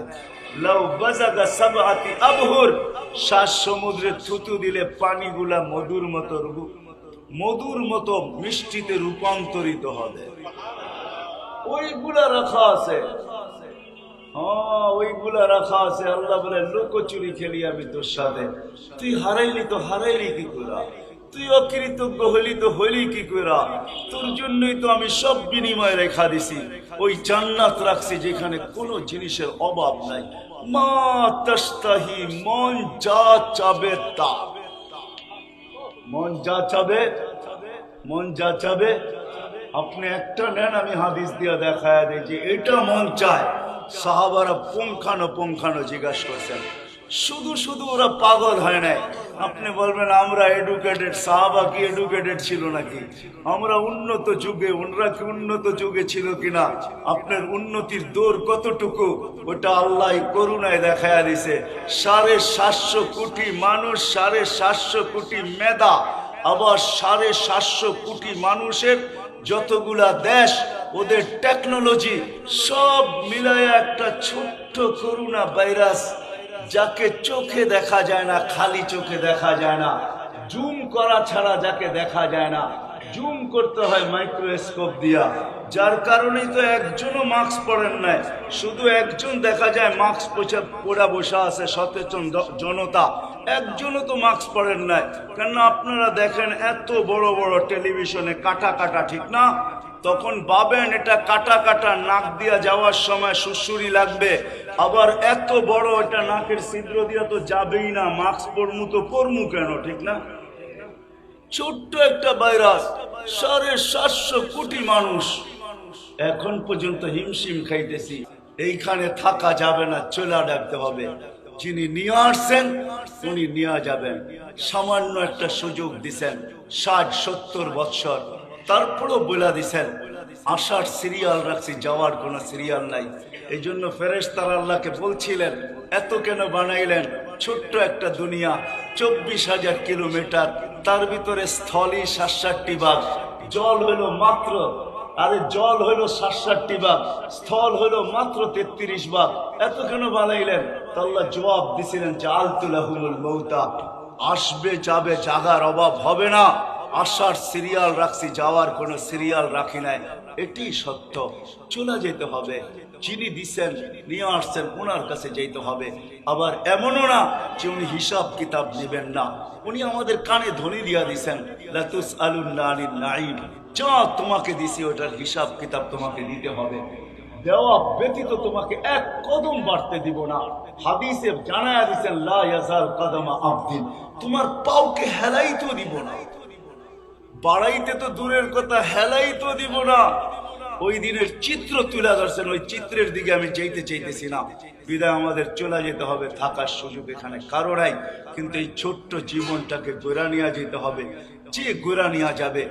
লাউ বাজাগা সাবআতি আবহুর, 7 সমুদ্রে থুতু দিলে পানিগুলা মধুর মতো মিষ্টিতে রূপান্তরিত হবে। ওইগুলা রাখা আছে, ওইগুলা রাখা আছে। আল্লাহ বলে লুকোচুরি খেলি আমি তোর সাথে, তুই হারাইলি তো হারাইলি কি করে? তুই অকৃতজ্ঞ হইলি তো হইলি কি করে? তোর জন্যই তো আমি সব বিনিময় রেখা দিছি। ওই জান্নাত রাখছি যেখানে কোনো জিনিসের অভাব নাই। মা তাস্তাহি, মন যা চাবে তা, মন যা চাবে, মন যা চাবে। আপনি একটা নেন, আমি হাদিস দিয়া দেখায় দিই যে এটা মন চায়। সাহাবারা পুঙ্খানো জিজ্ঞাসা করছেন, শুধু শুধু ওরা পাগল হয় নাই। আপনি বলবেন আমরা এডুকেটেড, সাহাবা কি এডুকেটেড ছিল নাকি? আমরা উন্নত যুগে, ওনরা কি উন্নত যুগে ছিল কিনা? আপনার উন্নতির দৌড় কতটুকু ওটা আল্লাহ করুণায় দেখায়া দিছে। 750 কোটি মানুষ, 750 কোটি মেধা, আবার 750 কোটি মানুষের যতগুলা দেশ, ওদের টেকনোলজি সব মিলায় একটা ছোট্ট করোনা ভাইরাস, যাকে চোখে দেখা যায় না, খালি চোখে দেখা যায় না, জুম করা ছাড়া যাকে দেখা যায় না, জুম করতে হয় মাইক্রোস্কোপ দিয়া, যার কারণেই তো একজনও মাস্ক পরেন নাই। শুধু একজন দেখা যায় মাস্ক পরা বসা আছে, সচেতন জনতা, একজনও তো মাস্ক পরেন নাই। কেন আপনারা দেখেন এত বড় বড় টেলিভিশনে কাটা কাটা, ঠিক না? তখন ভাবেন এটা কাটা কাটা, নাক দিয়া যাওয়ার সময় সুসুরি লাগবে, আবার এত বড় এটা নাকের ছিদ্র দিয়া তো যাবেই না, মাস্ক পরমু তো পরমু কেন, ঠিক না? ছোট্ট একটা ভাইরাস, 750 কোটি মানুষ, এখন পর্যন্ত হিমশিম খাইতেছি। এইখানে থাকা যাবে না, চলে ডাকতে হবে। যিনি নিয়ে আসছেন উনি নিয়ে যাবেন। সামান্য একটা সুযোগ দিছেন, 60-70 বৎসর, তারপরও বলে দিছেন আসার সিরিয়াল রাখছি, যাওয়ার কোনো সিরিয়াল নাই। এই জন্য ফেরেশতারা আল্লাহকে বলছিলেন এত কেন বানাইলেন? ছোট্ট একটা দুনিয়া, 24,000 কিলোমিটার, তার ভিতরে স্থলই 67টি ভাগ, জল হলো মাত্র, আরে জল হইল 67টি ভাগ, স্থল হইল মাত্র 33 ভাগ, এত কেন বানাইলেন? আল্লাহ জবাব দিছিলেন জাআলতুলাহুমুল মৌতা, আসবে যাবে, জাগার অভাব হবে না। আসার সিরিয়াল রাখছি, যাওয়ার কোনো সিরিয়াল রাখি নাই, এটি সত্য। চলে যেতে হবে, যিনি দিচ্ছেন নিয়ে আসছেন ওনার কাছে যেতে হবে। আবার এমনও না যে উনি হিসাব কিতাব নেবেন না, উনি আমাদের কানে ধ্বনি দিয়া দিচ্ছেন লাতুসআলুন্না আনিন নাঈম, যা তোমাকে দিছি ওটার হিসাব কিতাব তোমাকে দিতে হবে, দেওয়া ব্যতীত তোমাকে এক কদম বাড়তে দিব না। হাদিসে জানায়া দিচ্ছেন লা ইয়াজাল কদমা আবদিন, তোমার পাওকে হেলাই তো দিব না, বাড়াইতে তো দূরের কথা, হেলাই তো দিব না। ওই দিনের চিত্র তুলে ধরছেন, ওই চিত্রের দিকে আমি চাইতেছি না। বিদায় আমাদের চলে যেতে হবে, থাকার সুযোগ এখানে কারো নাই। কিন্তু এই ছোট্ট জীবনটাকে গোড়া নিয়ে যেতে হবে। যে গোড়া নিয়ে যাবে,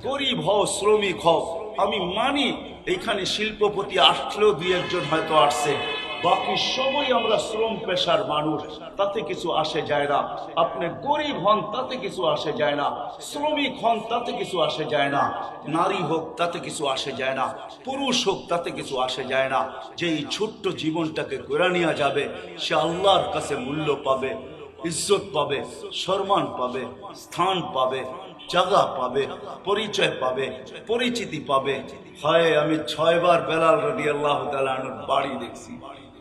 গরিব হও, শ্রমিক হও, আমি মানি এইখানে শিল্পপতি আসলেও 2-1 হয়তো আসছে, বাকি সবাই আমরা শ্রম পেশার মানুষ, তাতে কিছু আসে যায় না। আপনি গরিব হন তাতে কিছু আসে যায় না, শ্রমিক হন তাতে কিছু আসে যায় না, নারী হোক তাতে কিছু আসে যায় না, পুরুষ হোক তাতে কিছু আসে যায় না। যে এই ছোট্ট জীবনটাকে গড়ে নিয়ে যাবে, সে আল্লাহর কাছে মূল্য পাবে, ইজ্জত পাবে, সম্মান পাবে, স্থান পাবে, জায়গা পাবে, পরিচয় পাবে, পরিচিতি পাবে। হয় আমি 6 বার বেলাল রাদিয়াল্লাহু তাআলা আনহুর বাড়ি দেখছি,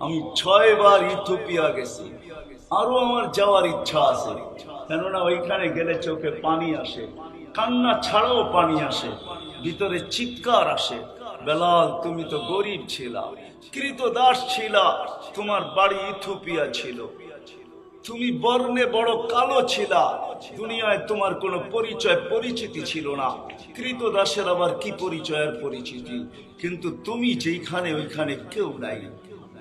আমি 6 বার ইথিওপিয়া গেছি, আরো আমার যাওয়ার ইচ্ছা আছে। কেননা ওইখানে গেলে চোখে পানি আসে, কান্না ছাড়াও পানি আসে, ভিতরে চিৎকার আসে। বেলাল, তুমি তো গরিব ছিলা, কৃতদাস ছিলা, তোমার বাড়ি ইথিওপিয়া ছিল, তুমি বর্ণে বড় কালো ছিলা, দুনিয়ায় তোমার কোনো পরিচয় পরিচিতি ছিল না। কৃতদাসের আবার কি পরিচয়ের পরিচিতি? কিন্তু তুমি যেখানে ওইখানে কেউ নাই,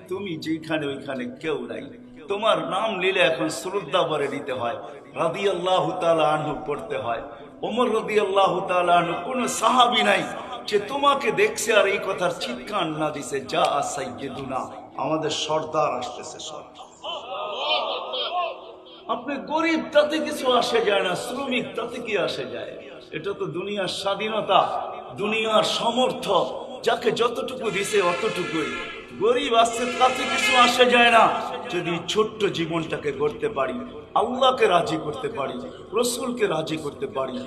তুমি যেখানে ওইখানে কেউ নাই। তোমার নাম নিলে এখন শ্রদ্ধা ভরে নিতে হয়, রাদিয়াল্লাহু তাআলা আনহু পড়তে হয়। ওমর রাদিয়াল্লাহু তাআলা আনহু, কোনো সাহাবী নাই যে তোমাকে দেখছে আর এই কথার চিৎকার না দিছে, যা সাইয়্যিদুনা, আমাদের সর্দার আসতেছে, সর্দার। আপনি গরিব তাতে কিছু আসে যায় না, শ্রমিক তাতে কি আসে যায়? এটা তো দুনিয়ার স্বাধীনতা, দুনিয়ার সমর্থ, যাকে যতটুকু দিছে অতটুকুই। গরিব আসছে তাতে কিছু আসে যায় না। যদি ছোট্ট জীবনটাকে গড়তে পারি, আল্লাহকে রাজি করতে পারি, রসুলকে রাজি করতে পারি,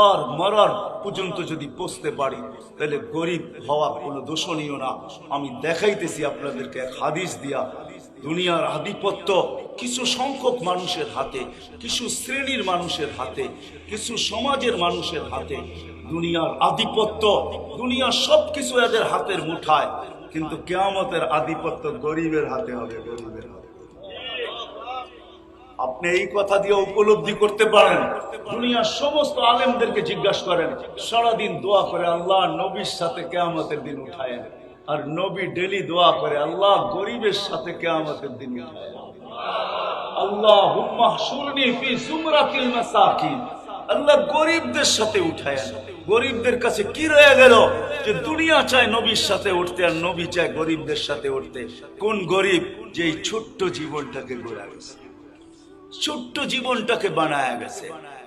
আর মরার পর্যন্ত যদি পৌঁছতে পারি, তাহলে গরিব হওয়া কোনো দোষণীয় না। আমি দেখাইতেছি আপনাদেরকে এক হাদিস দিয়া। দুনিয়ার আধিপত্য কিছু সংখ্যক মানুষের হাতে, কিছু শ্রেণীর মানুষের হাতে, কিছু সমাজের মানুষের হাতে। দুনিয়ার আধিপত্য, দুনিয়ার সবকিছু এদের হাতের মুঠায়, কিন্তু কিয়ামতের আধিপত্য গরিবের হাতে হবে, গরিবের হাতে। আপনি এই কথা দিয়ে উপলব্ধি করতে পারেন। দুনিয়ার সমস্ত আলেমদেরকে জিজ্ঞাসা করেন, সারাদিন দোয়া করে আল্লাহ নবীর সাথে কিয়ামতের দিন উঠায়েন, আর নবী ডেলি দোয়া করে আল্লাহ গরিবের সাথে কিয়ামতের দিন উঠায়েন। আল্লাহুম্মা হশুরনি ফি জুমরাতিল মাসাকিন, আল্লাহ গরিবদের সাথে উঠায়। গরিবদের কাছে কি রয়ে গেল যে দুনিয়া চায় নবীর সাথে উঠতে আর নবী চায় গরিবদের সাথে উঠতে? কোন গরিব? যে এই ছোট্ট জীবনটাকে গড়া গেছে, ছোট্ট জীবনটাকে বানায় গেছে।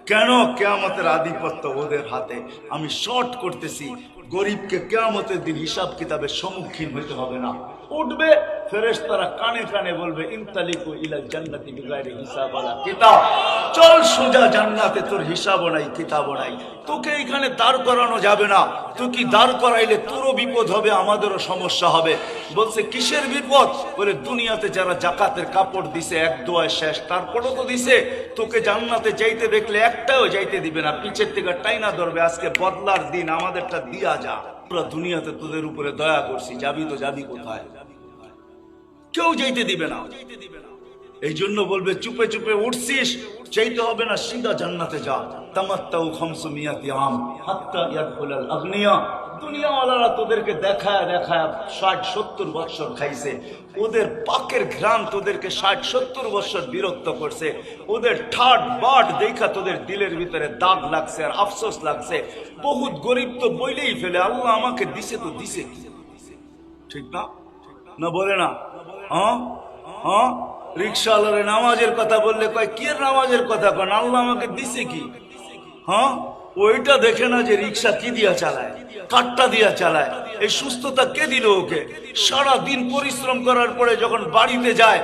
কেন? কিয়ামতের আধিপত্য ওদের হাতে। আমি শর্ট করতেছি, গরিবকে কিয়ামতের দিন হিসাব কিতাবের সম্মুখীন হতে হবে না। উঠবে ফেরেশতারা কানে কানে বলবে ইনতালিকু ইলাল জান্নাতি বিগাইরি হিসাব ওয়ালা কিতাব, চল সোজা জান্নাতে, তোর হিসাবও নাই কিতাবও নাই। তোকে এখানে দাঁড় করানো যাবে না। তুই কি দাঁড় করাইলে তোরও বিপদ হবে, আমাদেরও সমস্যা হবে। বলছে কিসের বিপদ? বলে দুনিয়াতে যারা জাকাতের কাপড় দিছে এক দোয়ায় শেষ, তারপরও তো দিছে। তোকে জান্নাতে যাইতে দেখলে একটাও যাইতে দিবে না, পিছের থেকে টাইনা ধরবে। আজকে বদলার দিন, আমাদেরটা দিয়া যা। আমরা দুনিয়াতে তোদের উপরে দয়া করছি, যাবি তো যাবি কোথায়? কেউ যাইতে দিবে না। এই জন্য বলবে চুপে চুপে উঠছিস, চাইতে হবে না, সিধা জান্নাতে যা। তামাত্তাউ খামসুমিয়াতি আম হাত্তা ইয়াদখুলাল আগনিয়া। দুনিয়াওয়ালারা তোদেরকে দেখায় দেখায় 60-70 বছর খাইছে। ওদের পাকের ঘ্রাণ তোদেরকে 60-70 বছর বিরক্ত করছে। ওদের ঠাট বাট দেখা তোদের দিলের ভিতরে দাগ লাগছে আর আফসোস লাগছে। বহুত গরিব তো বইলেই ফেলে, আল্লাহ আমাকে দিছে তো দিছে কি? ঠিক না? না বলে না? হ্যাঁ হ্যাঁ, রিক্সাওয়ালারে নামাজের কথা বললে কয় কি নামাজের কথা কন, আল্লাহ আমাকে দিছে কি? হ্যাঁ, ওইটা দেখে না যে রিক্সা কি দিয়া চালায়, কাঠটা দিয়া চালায়। এই সুস্থতা কে দিল ওকে? সারা দিন পরিশ্রম করার পরে যখন বাড়িতে যায়,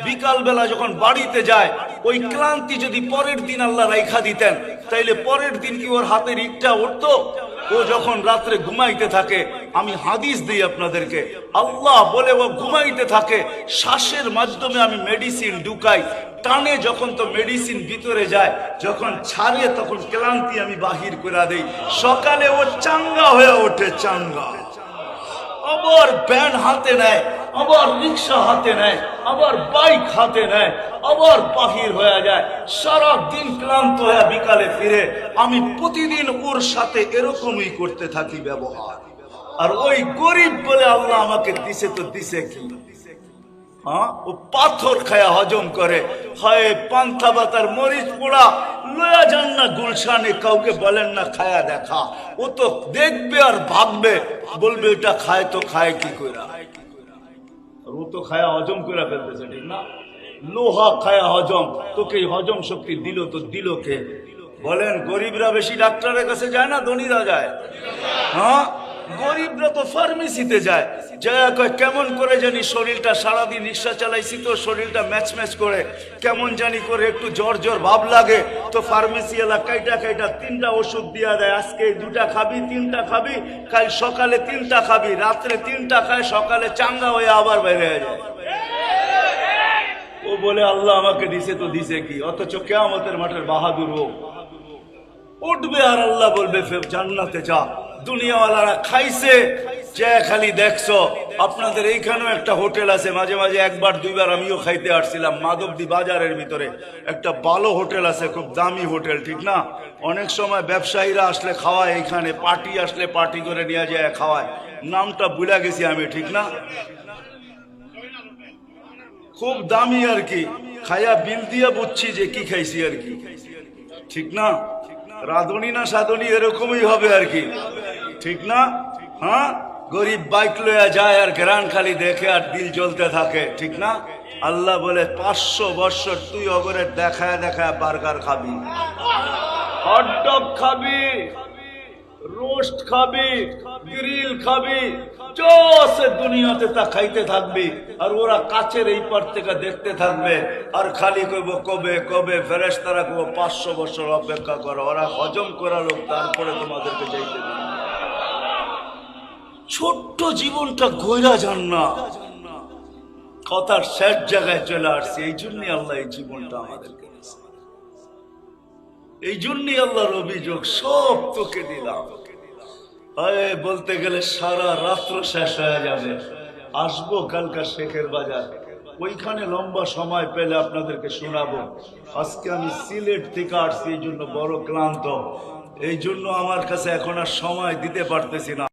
বিকাল বেলা যখন বাড়িতে যায়, ওই ক্লান্তি যদি পরের দিন আল্লাহ রাইখা দিতেন, তাইলে পরের দিন কি ওর হাতের ইটটা উঠতো? ও যখন রাত্রে ঘুমাইতে থাকে, আমি হাদিস দিই আপনাদেরকে, আল্লাহ বলে ও ঘুমাইতে থাকে, শ্বাসের মাধ্যমে আমি মেডিসিন ঢুকাই, টানে যখন তো মেডিসিন ভিতরে যায়, যখন ছাড়ে তখন ক্লান্তি আমি বাহির করে দেই। সকালে ও চাঙ্গা হয়ে ওঠে, চাঙ্গা। আবার ব্যান হাতে নেয়, আবার রিক্সা হাতে নেয়, আবার বাইক হাতে নেয়, আবার বাহির হয়ে যায়। সারা দিন ক্লান্ত হয়ে বিকালে ফিরে। আমি প্রতিদিন ওর সাথে এরকমই করতে থাকি ব্যবহার। আর ওই গরিব বলে আল্লাহ আমাকে দিছে তো দিছে কি? হ্যাঁ, ও পাথর খায়া হজম করে। হয় পান্থা বাতার মরিচ পোড়া লয়া যান না গুলশানে, কাউকে বলেন না খায়া দেখা। ও তো দেখবে আর ভাববে, বলবে এটা খায় তো খায় কি করে। ও তো খায়া হজম করে ফেলতেছে, ঠিক না? লোহা খায়া হজম, তোকে হজম শক্তি দিল তো দিল কে? বলেন, গরিবরা বেশি ডাক্তারের কাছে যায় না ধনীরা যায়? হ্যাঁ, গরিবরা তো ফার্মেসিতে যায়, যায় কয় কেমন করে জানি শরীরটা, সারাদিন রিক্সা চালাইছি তো শরীরটা ম্যাচ ম্যাচ করে, কেমন জানি করে একটু জ্বর জ্বর ভাব লাগে। তো ফার্মেসি এলা কাইটা কাইটা 3টা ওষুধ দিয়া দেয়। আজকে 2টা খাবি, 3টা খাবি, কাল সকালে 3টা খাবি, রাত্রে 3টা খায়, সকালে চাঙ্গা হয়ে আবার বাইরে হয়ে যায়। ও বলে আল্লাহ আমাকে দিছে তো দিছে কি? অথচ কিয়ামতের মাঠের বাহাদুর ও উঠবে আর আল্লাহ বলবে ফের জান্নাতে যা। দুনিয়াওয়ালারা খাইছে যে খালি দেখছো। আপনাদের এইখানেও একটা হোটেল আছে, মাঝে মাঝে 1-2বার আমিও খাইতে আসছিলাম। মাধবদী বাজারের ভিতরে একটা ভালো হোটেল আছে, খুব দামি হোটেল, ঠিক না? অনেক সময় ব্যবসায়ীরা আসলে খাওয়ায়, এইখানে পার্টি আসলে পার্টি করে নিয়ে যায় খাওয়ায়। নামটা ভুলে গেছি আমি, ঠিক না? খুব দামি আর কি, খায়া বিল দিয়ে বুঝছি যে কি খাইছি আর কি, ঠিক না? রাধুনি না সাধুনি এরকমই হবে আর কি, ঠিক না? হ্যাঁ, গরিব বাইক লয়া যায় আর গ্রান খালি দেখে আর দিল জ্বলতে থাকে, ঠিক না? আল্লাহ বলে 500 বছর তুই অগরের দেখায় দেখায় বার্গার খাবি, হটডগ খাবি, রোস্ট খাবি, গ্রিল খাবি, চসে দুনিয়াতে তা খাইতে থাকবি। আর ওরা কাছের এই পার থেকে দেখতে থাকবে আর খালি কইব কবে কবে ফেরেশতারা কইব 500 বছর অপেক্ষা করো, ওরা হজম করা লোক, তারপরে তোমাদেরকে যাইতে দিবে। ছোট্ট জীবনটা গইরা যান না, কথার শেষ জায়গায় চলে আসছে। এই জন্যই আল্লাহ এই জীবনটা আমাদেরকে দিয়েছে, এই জন্যই আল্লাহর অভিযোগ সব তোকে দিলাম। বলতে গেলে সারা রাত্র শেষ হয়ে যাবে। আসবো কালকা শেখের বাজার, ওইখানে লম্বা সময় পেলে আপনাদেরকে শোনাবো। আজকে আমি সিলেট থেকে আসছি, এই জন্য বড় ক্লান্ত, এই জন্য আমার কাছে এখন আর সময় দিতে পারতেছি না।